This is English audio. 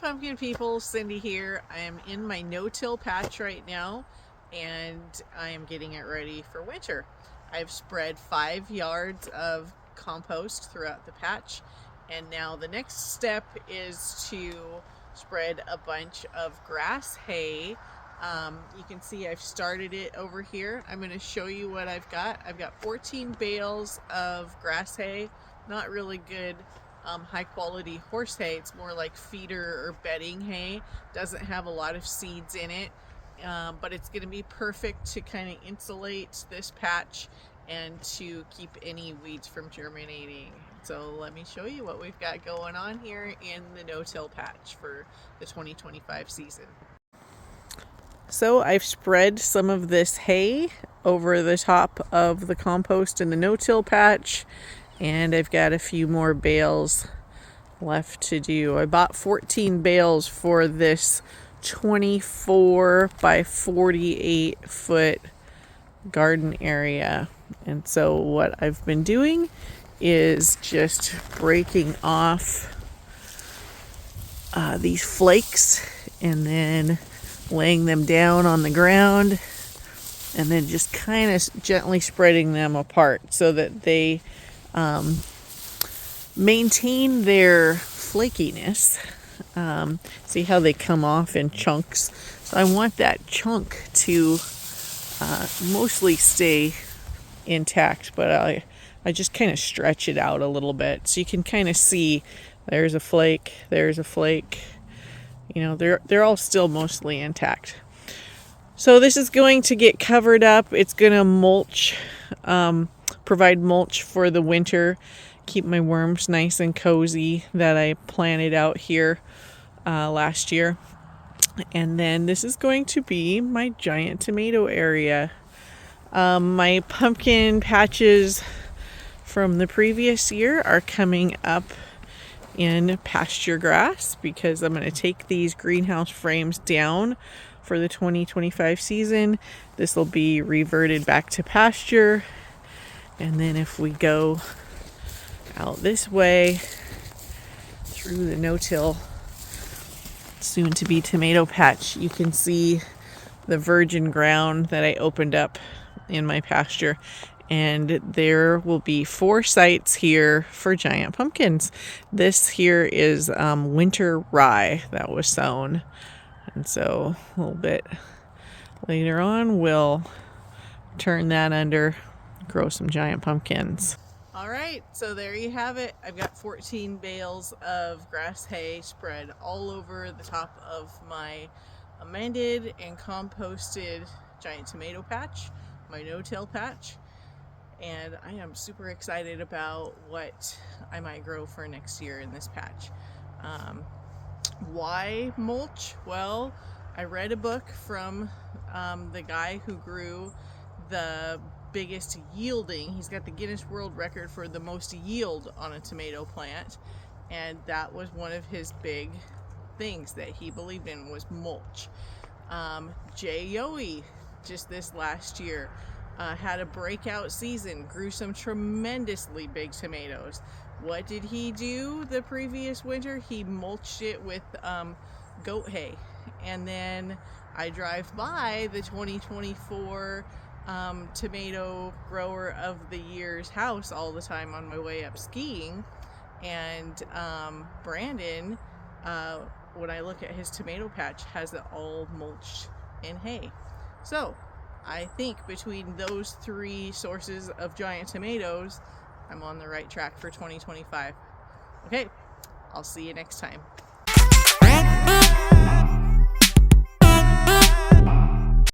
pumpkin people, Cindy here. I am in my no-till patch right now and I am getting it ready for winter. I've spread 5 yards of compost throughout the patch, and now the next step is to spread a bunch of grass hay. You can see I've started it over here. I'm going to show you what I've got. I've got 14 bales of grass hay, not really good high quality horse hay. It's more like feeder or bedding hay. Doesn't have a lot of seeds in it, but it's going to be perfect to kind of insulate this patch and to keep any weeds from germinating. So let me show you what we've got going on here in the no-till patch for the 2025 season. So I've spread some of this hay over the top of the compost in the no-till patch, and I've got a few more bales left to do. I bought 14 bales for this 24 by 48 foot garden area. And so what I've been doing is just breaking off these flakes and then laying them down on the ground and then just kind of gently spreading them apart so that they maintain their flakiness. See how they come off in chunks? So I want that chunk to mostly stay intact, but I just kind of stretch it out a little bit so you can kind of see there's a flake, there's a flake. You know, they're all still mostly intact. So this is going to get covered up. It's going to mulch, provide mulch for the winter, keep my worms nice and cozy that I planted out here last year. And then this is going to be my giant tomato area. My pumpkin patches from the previous year are coming up in pasture grass because I'm going to take these greenhouse frames down for the 2025 season. This will be reverted back to pasture. And then if we go out this way through the no-till soon to be tomato patch, you can see the virgin ground that I opened up in my pasture, and there will be 4 sites here for giant pumpkins. This here is winter rye that was sown, and so a little bit later on we'll turn that under, grow some giant pumpkins. All right, so there you have it. I've got 14 bales of grass hay spread all over the top of my amended and composted giant tomato patch, my no-till patch, and I am super excited about what I might grow for next year in this patch. Why mulch? Well, I read a book from the guy who grew the biggest yielding. He's got the Guinness World Record for the most yield on a tomato plant, and that was one of his big things that he believed in was mulch. Jay Yohe, just this last year, had a breakout season, grew some tremendously big tomatoes. What did he do the previous winter? He mulched it with goat hay. And then I drive by the 2024 tomato grower of the year's house all the time on my way up skiing, and Brandon, when I look at his tomato patch, has it all mulched in hay. So I think between those 3 sources of giant tomatoes, I'm on the right track for 2025. Okay, I'll see you next time.